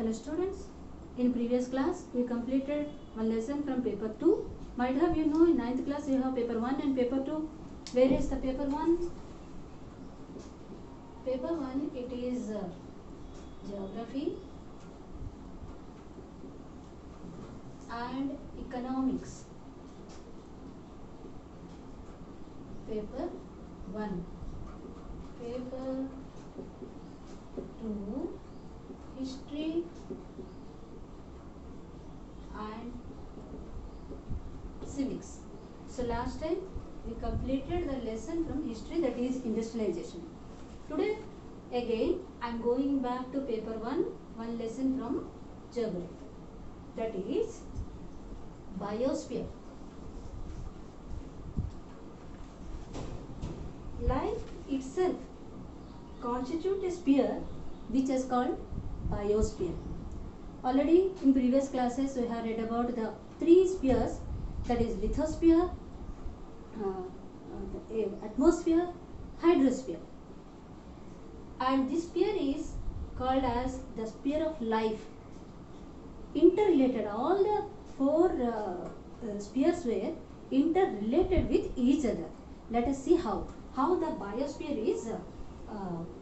Hello students, in previous class we completed one lesson from paper 2. Might have you know in 9th class you have paper 1 and paper 2. Where is the paper 1? Paper 1 it is geography and economics. Paper 1. Paper 2 history and civics. So last time we completed the lesson from history, that is industrialization. Today again I am going back to paper 1, one lesson from geography, that is biosphere. Life itself constitutes a sphere which is called biosphere. Already in previous classes we have read about the three spheres, that is lithosphere, the atmosphere, hydrosphere. And this sphere is called as the sphere of life. Interrelated, all the four spheres were interrelated with each other. Let us see how the biosphere is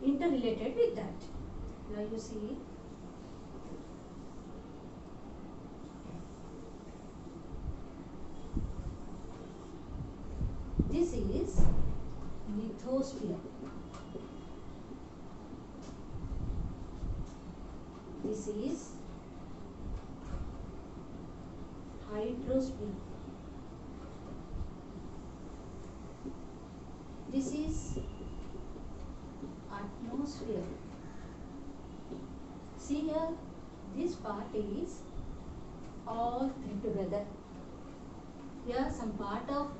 interrelated with that. Now you see, this is lithosphere. This is hydrosphere. This is atmosphere. See here, this part is all three together. Here some part of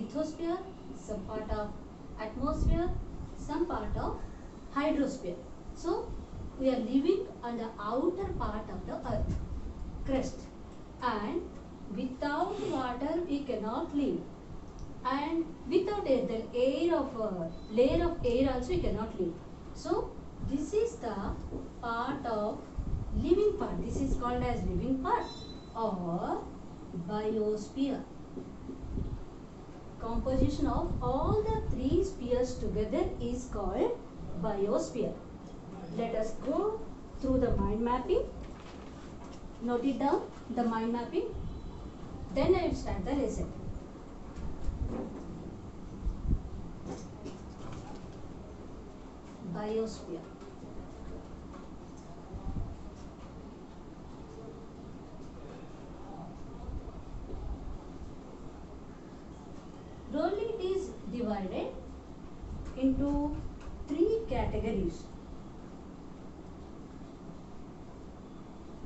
lithosphere, some part of atmosphere, some part of hydrosphere. So we are living on the outer part of the earth crust, and without water we cannot live, and without air, the layer of air also we cannot live. So this is the part of living part. This is called as living part or biosphere. Composition of all the three spheres together is called biosphere. Let us go through the mind mapping. Note it down, the mind mapping. Then I will start the lesson. Biosphere. Broadly it is divided into three categories.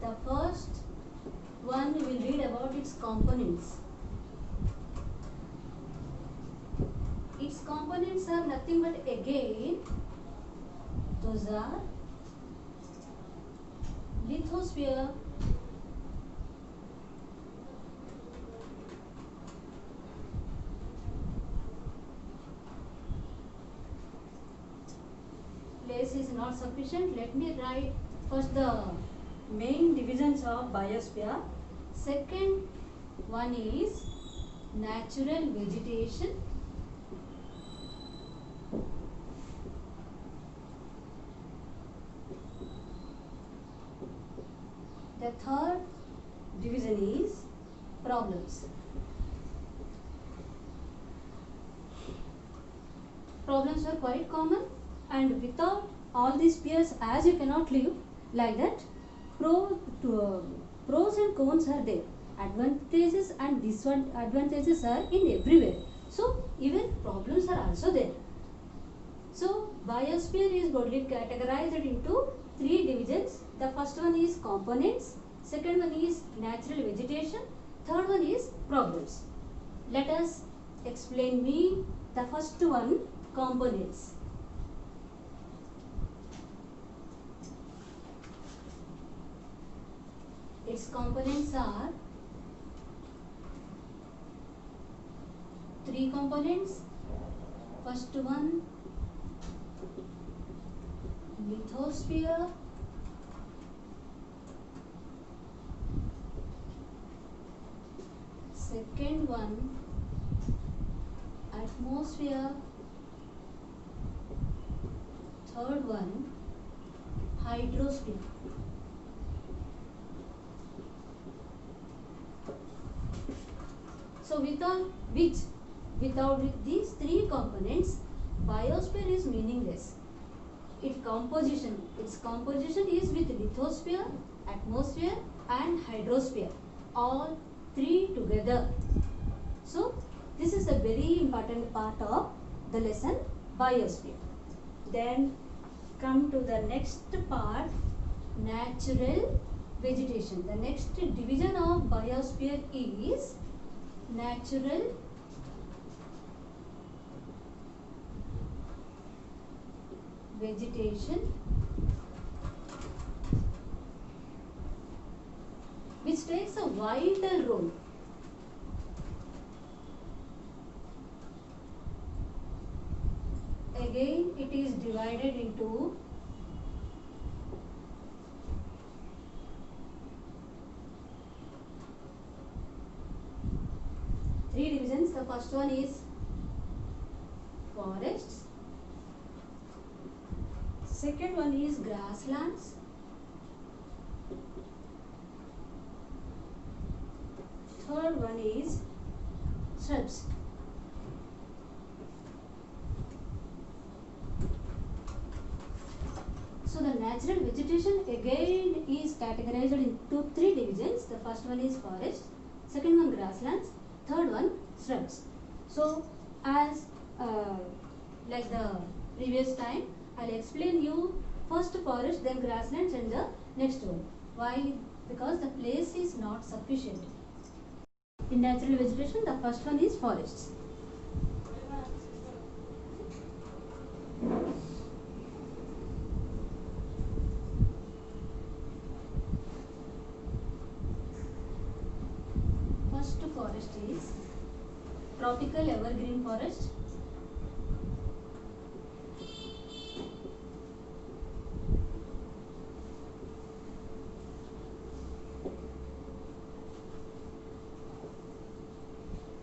The first one we will read about its components. Its components are nothing but again those are lithosphere, place is not sufficient. Let me write first the main divisions of biosphere. Second one is natural vegetation. The third division is problems. Problems are quite common, and without all these spheres, as you cannot live like that, pros and cons are there. Advantages and disadvantages are in everywhere. So even problems are also there. So biosphere is broadly categorized into three divisions. The first one is components, second one is natural vegetation, third one is problems. Let us explain the first one, components. Its components are three components. First one, lithosphere, one, atmosphere. Third one, hydrosphere. So without these three components, biosphere is meaningless. Its composition is with lithosphere, atmosphere and hydrosphere, all three together. So this is a very important part of the lesson biosphere. Then come to the next part, natural vegetation. The next division of biosphere is natural vegetation, which takes a vital role. Again, it is divided into three divisions. The first one is forests, second one is grasslands, third one is shrubs. So the natural vegetation again is categorized into three divisions. The first one is forest, second one grasslands, third one shrubs. So as like the previous time, I'll explain you first forest, then grasslands and the next one. Why? Because the place is not sufficient. In natural vegetation, the first one is forests. First forest is tropical evergreen forest.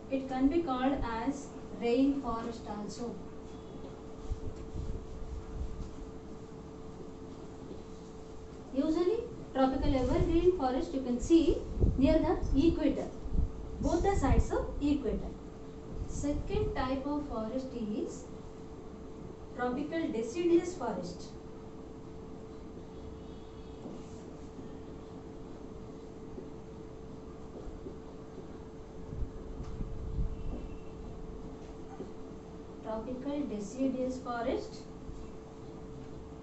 It can be called as rainforest also. Usually tropical evergreen forest you can see near the equator, both the sides of equator. Second type of forest is tropical deciduous forest. Tropical deciduous forest.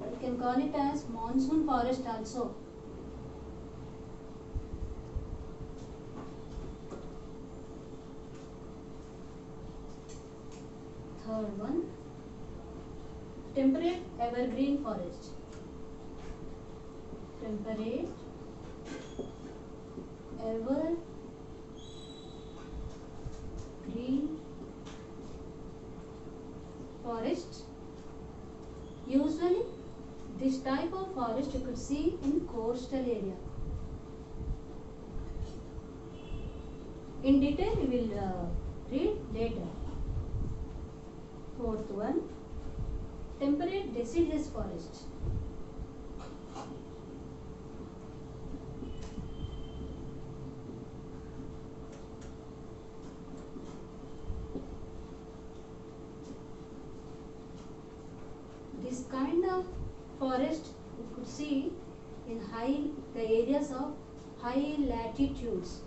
You can call it as monsoon forest also. Third one, temperate evergreen forest. Temperate evergreen forest. Usually this type of forest you could see in coastal area. In detail we will read later. Fourth one, temperate deciduous forest. This kind of forest you could see in the areas of high latitudes.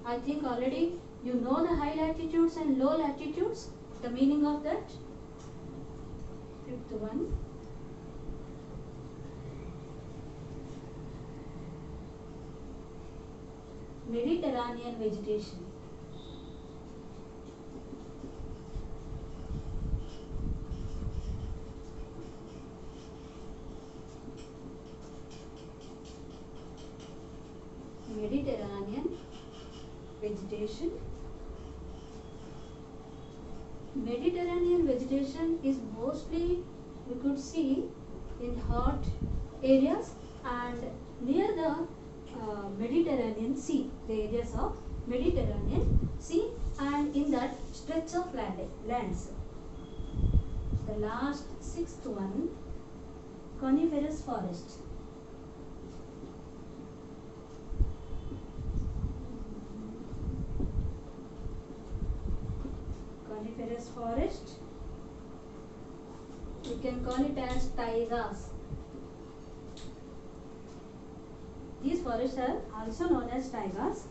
I think already you know the high latitudes and low latitudes, the meaning of that. Fifth one, Mediterranean vegetation. Mediterranean vegetation. Mediterranean vegetation is mostly we could see in hot areas and near the Mediterranean Sea, the areas of Mediterranean Sea, and in that stretch of lands. The last sixth one, coniferous forest. Coniferous forest, we can call it as taigas. These forests are also known as taigas,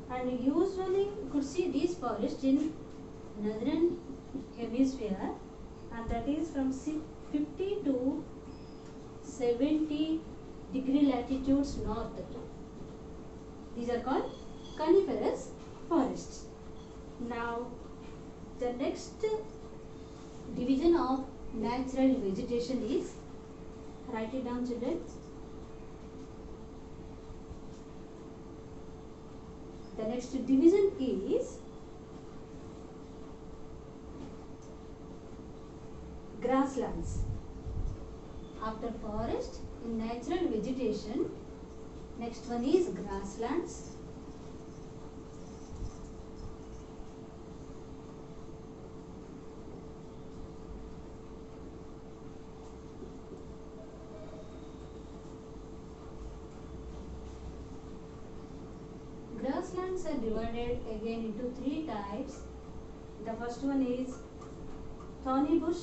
and usually you could see these forests in northern hemisphere, and that is from 50 to 70 degree latitudes north. These are called coniferous forests. Now the next division of natural vegetation is, write it down children. The next division is grasslands. After forest, in natural vegetation, next one is grasslands. Grasslands are divided again into three types. The first one is thorny bush,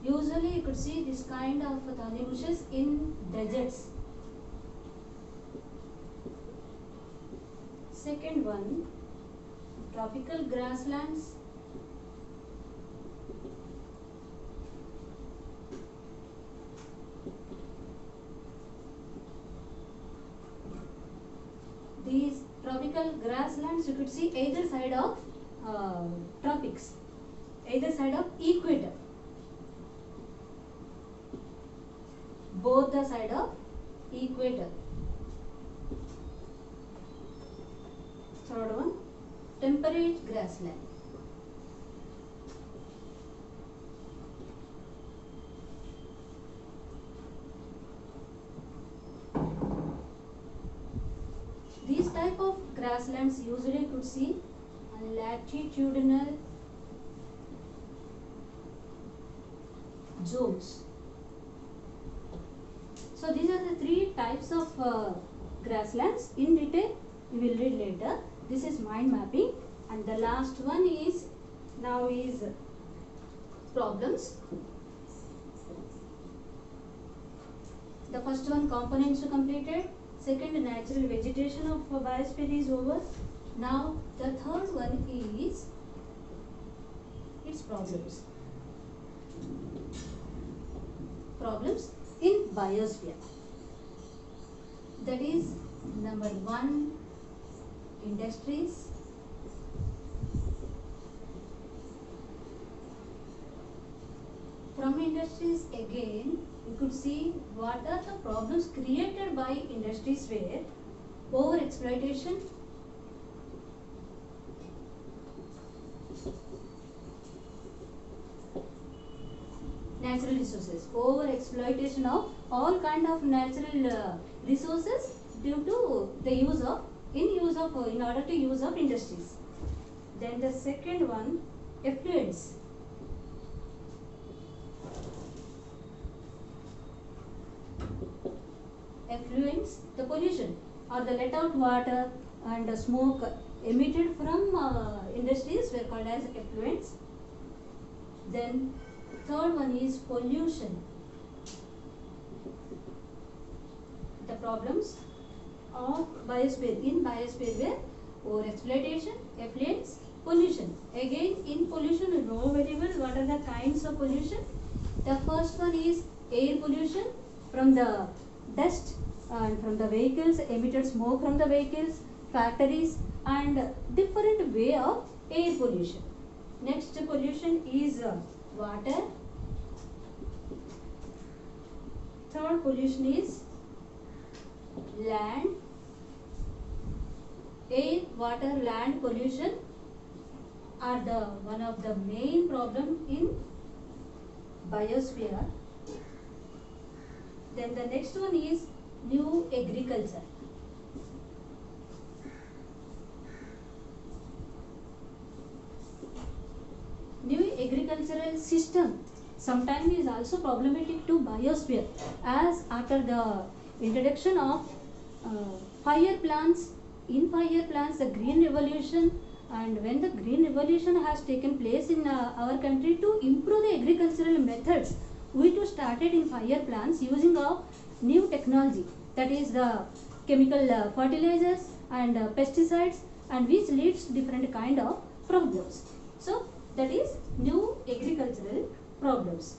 usually you could see this kind of thorny bushes in deserts. Second one, tropical grasslands. These tropical grasslands you could see either side of tropics, either side of equator, both the side of equator. Third one, temperate grassland. These type of grasslands usually could see latitudinal zones. So these are the three types of grasslands. In detail we will read later. This is mind mapping, and the last one is problems. The first one, components completed. Second, natural vegetation of biosphere is over. Now the third one is its problems. Problems in biosphere. That is number one, industries. From industries again, you could see what are the problems created by industries where over exploitation, natural resources, over exploitation of all kind of natural resources due to the use of in order to use of industries. Then the second one, effluents. Effluents, the pollution or the let out water and smoke emitted from industries were called as effluents. Then third one is pollution. The problems of biosphere. In biosphere where over exploitation, effluents, pollution. Again in pollution you know very well what are the kinds of pollution. The first one is air pollution from the dust and from the vehicles, emitted smoke from the vehicles, factories, and different way of air pollution. Next pollution is water. Third pollution is land, air, water, land pollution, are the one of the main problem in biosphere. Then the next one is new agriculture. New agricultural system sometimes is also problematic to biosphere, as after the introduction of fire plants, in fire plants the green revolution, and when the green revolution has taken place in our country, to improve the agricultural methods, we too started in fire plants using of new technology, that is the chemical fertilizers and pesticides, and which leads to different kind of problems. So that is new agricultural problems.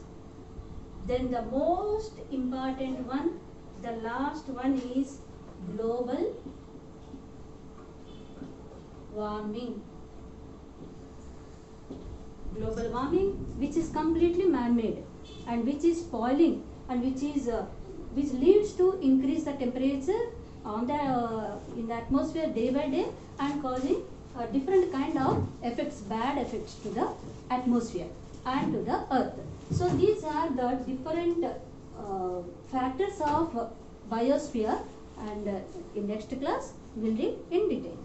Then the most important one, the last one is global warming. Global warming, which is completely man-made and which is spoiling and which leads to increase the temperature on the in the atmosphere day by day, and causing different kind of effects, bad effects to the atmosphere and to the earth. So these are the different factors of biosphere, and in next class we will read in detail.